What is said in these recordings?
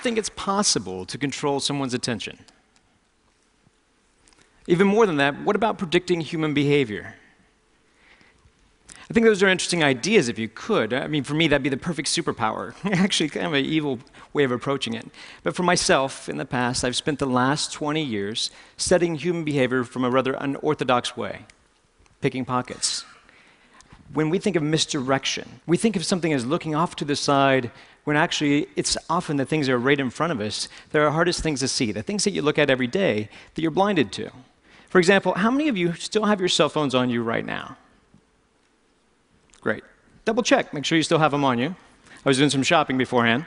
think it's possible to control someone's attention? Even more than that, what about predicting human behavior? I think those are interesting ideas if you could. I mean, for me, that'd be the perfect superpower. Actually, kind of an evil way of approaching it. But for myself, in the past, I've spent the last 20 years studying human behavior from a rather unorthodox way, picking pockets. When we think of misdirection, we think of something as looking off to the side, when actually it's often the things that are right in front of us that are the hardest things to see, the things that you look at every day that you're blinded to. For example, how many of you still have your cell phones on you right now? Great. Double check, make sure you still have them on you. I was doing some shopping beforehand.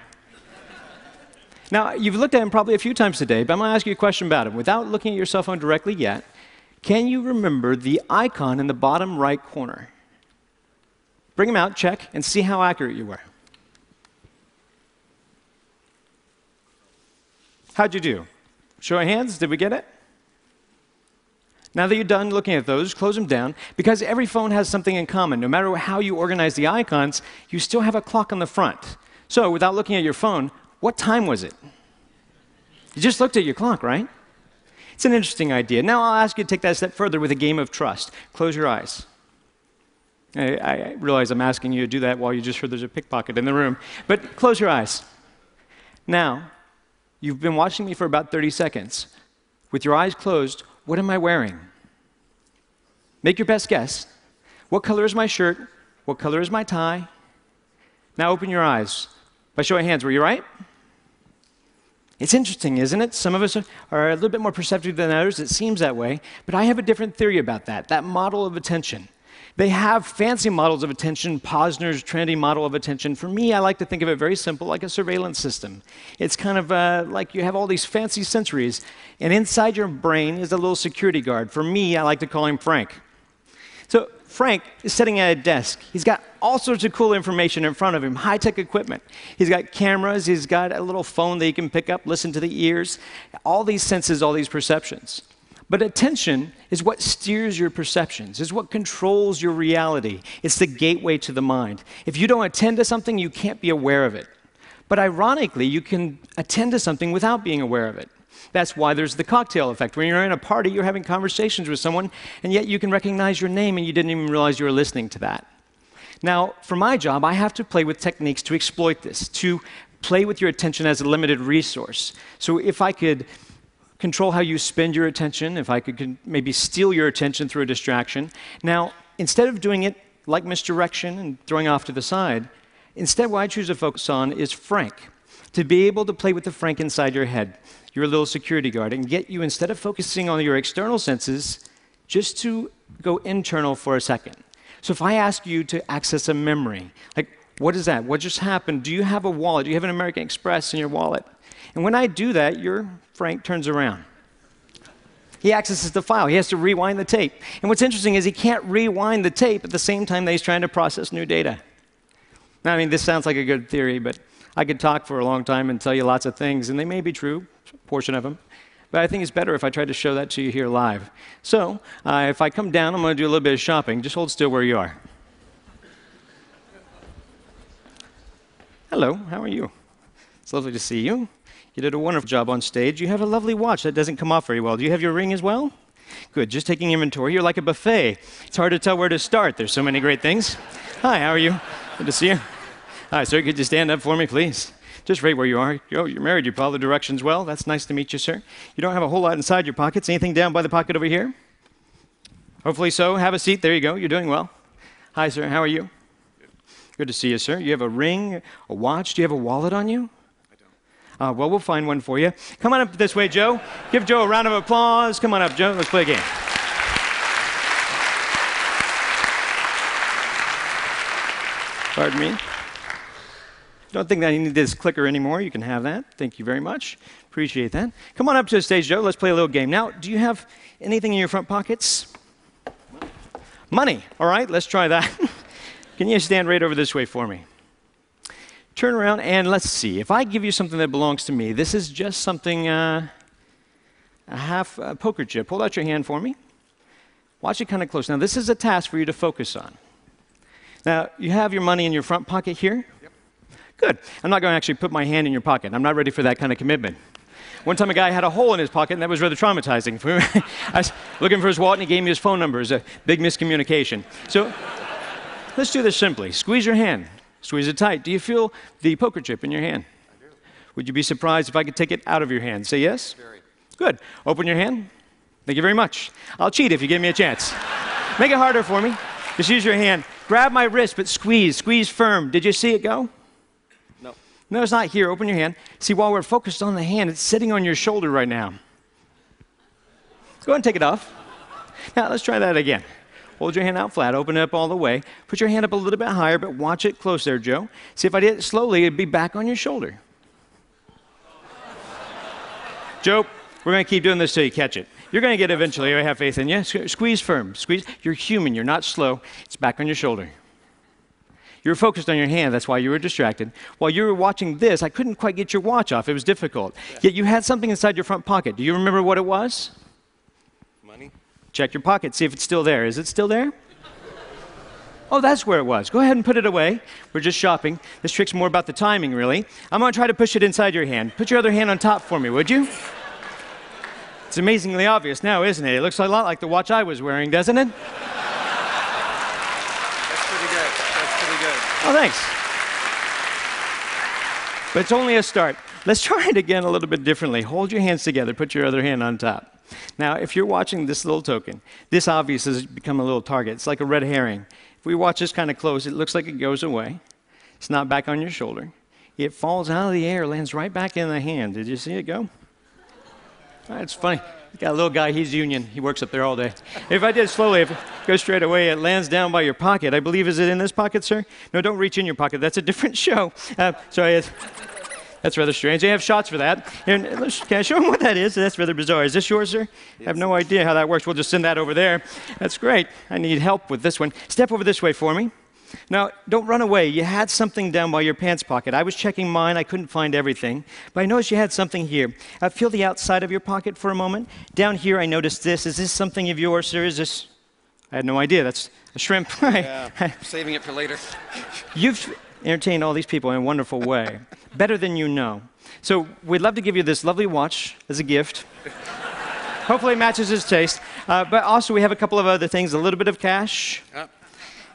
Now, you've looked at them probably a few times today, but I'm going to ask you a question about them. Without looking at your cell phone directly yet, can you remember the icon in the bottom right corner? Bring them out, check, and see how accurate you were. How'd you do? Show of hands, did we get it? Now that you're done looking at those, close them down, because every phone has something in common. No matter how you organize the icons, you still have a clock on the front. So without looking at your phone, what time was it? You just looked at your clock, right? It's an interesting idea. Now I'll ask you to take that a step further with a game of trust. Close your eyes. I realize I'm asking you to do that while you just heard there's a pickpocket in the room, but close your eyes. Now, you've been watching me for about 30 seconds. With your eyes closed, what am I wearing? Make your best guess. What color is my shirt? What color is my tie? Now open your eyes. By show of hands, were you right? It's interesting, isn't it? Some of us are a little bit more perceptive than others. It seems that way. But I have a different theory about that model of attention. They have fancy models of attention, Posner's trendy model of attention. For me, I like to think of it very simple, like a surveillance system. It's kind of like you have all these fancy sensories, and inside your brain is a little security guard. For me, I like to call him Frank. So Frank is sitting at a desk. He's got all sorts of cool information in front of him, high-tech equipment. He's got cameras. He's got a little phone that he can pick up, listen to the ears, all these senses, all these perceptions. But attention is what steers your perceptions, is what controls your reality. It's the gateway to the mind. If you don't attend to something, you can't be aware of it. But ironically, you can attend to something without being aware of it. That's why there's the cocktail effect. When you're in a party, you're having conversations with someone, and yet you can recognize your name, and you didn't even realize you were listening to that. Now, for my job, I have to play with techniques to exploit this, to play with your attention as a limited resource. So if I could control how you spend your attention, if I could maybe steal your attention through a distraction. Now, instead of doing it like misdirection and throwing off to the side, instead what I choose to focus on is Frank, to be able to play with the Frank inside your head, your little security guard, and get you, instead of focusing on your external senses, just to go internal for a second. So if I ask you to access a memory, like, what is that? What just happened? Do you have a wallet? Do you have an American Express in your wallet? And when I do that, your Frank turns around. He accesses the file. He has to rewind the tape. And what's interesting is he can't rewind the tape at the same time that he's trying to process new data. Now, I mean, this sounds like a good theory, but I could talk for a long time and tell you lots of things, and they may be true, a portion of them. But I think it's better if I try to show that to you here live. So, if I come down, I'm going to do a little bit of shopping. Just hold still where you are. Hello, how are you? It's lovely to see you. You did a wonderful job on stage. You have a lovely watch that doesn't come off very well. Do you have your ring as well? Good, just taking inventory. You're like a buffet. It's hard to tell where to start. There's so many great things. Hi, how are you? Good to see you. Hi, sir, could you stand up for me, please? Just right where you are. Oh, you're married. You follow the directions well. That's nice to meet you, sir. You don't have a whole lot inside your pockets. Anything down by the pocket over here? Hopefully so. Have a seat. There you go. You're doing well. Hi, sir. How are you? Good to see you, sir. You have a ring, a watch. Do you have a wallet on you? Well, we'll find one for you. Come on up this way, Joe. Give Joe a round of applause. Come on up, Joe. Let's play a game. Pardon me. Don't think that I need this clicker anymore. You can have that. Thank you very much. Appreciate that. Come on up to the stage, Joe. Let's play a little game. Now, do you have anything in your front pockets? Money. All right, let's try that. Can you stand right over this way for me? Turn around and let's see. If I give you something that belongs to me, this is just something, a half poker chip. Hold out your hand for me. Watch it kind of close. Now, this is a task for you to focus on. Now, you have your money in your front pocket here? Yep. Good. I'm not going to actually put my hand in your pocket. I'm not ready for that kind of commitment. One time a guy had a hole in his pocket, and that was rather traumatizing. I was looking for his wallet, and he gave me his phone number. It was a big miscommunication. So let's do this simply. Squeeze your hand. Squeeze it tight. Do you feel the poker chip in your hand? I do. Would you be surprised if I could take it out of your hand? Say yes? Very. Good. Open your hand. Thank you very much. I'll cheat if you give me a chance. Make it harder for me. Just use your hand. Grab my wrist, but squeeze. Squeeze firm. Did you see it go? No. No, it's not here. Open your hand. See, while we're focused on the hand, it's sitting on your shoulder right now. Go ahead and take it off. Now, let's try that again. Hold your hand out flat. Open it up all the way. Put your hand up a little bit higher, but watch it close there, Joe. See, if I did it slowly, it'd be back on your shoulder. Joe, we're going to keep doing this till you catch it. You're going to get it eventually. I have faith in you. Squeeze firm. Squeeze. You're human. You're not slow. It's back on your shoulder. You were focused on your hand. That's why you were distracted. While you were watching this, I couldn't quite get your watch off. It was difficult. Yet you had something inside your front pocket. Do you remember what it was? Money? Check your pocket. See if it's still there. Is it still there? Oh, that's where it was. Go ahead and put it away. We're just shopping. This trick's more about the timing, really. I'm going to try to push it inside your hand. Put your other hand on top for me, would you? It's amazingly obvious now, isn't it? It looks a lot like the watch I was wearing, doesn't it? That's pretty good. That's pretty good. Oh, thanks. But it's only a start. Let's try it again a little bit differently. Hold your hands together. Put your other hand on top. Now, if you're watching this little token, this obviously has become a little target. It's like a red herring. If we watch this kind of close, it looks like it goes away. It's not back on your shoulder. It falls out of the air, lands right back in the hand. Did you see it go? It's funny. Got a little guy, he's union. He works up there all day. If I did it slowly, if it goes straight away, it lands down by your pocket. I believe, is it in this pocket, sir? No, don't reach in your pocket. That's a different show. Sorry, that's rather strange. They have shots for that. Can I show them what that is? That's rather bizarre. Is this yours, sir? Yes. I have no idea how that works. We'll just send that over there. That's great. I need help with this one. Step over this way for me. Now, don't run away. You had something down by your pants pocket. I was checking mine. I couldn't find everything. But I noticed you had something here. Feel the outside of your pocket for a moment. Down here, I noticed this. Is this something of yours, sir? Is this? I had no idea. That's a shrimp. Yeah, saving it for later. You've entertained all these people in a wonderful way. Better than you know. So we'd love to give you this lovely watch as a gift. Hopefully it matches his taste. But also we have a couple of other things. A little bit of cash.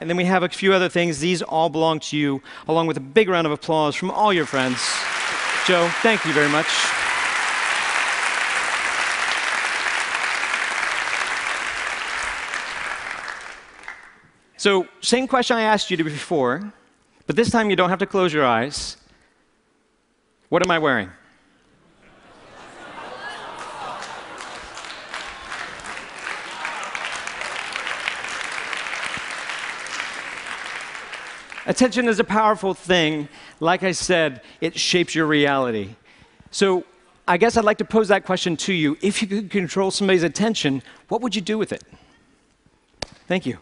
And then we have a few other things. These all belong to you, along with a big round of applause from all your friends. Joe, thank you very much. So, same question I asked you before, but this time you don't have to close your eyes. What am I wearing? Attention is a powerful thing. Like I said, it shapes your reality. So I guess I'd like to pose that question to you. If you could control somebody's attention, what would you do with it? Thank you.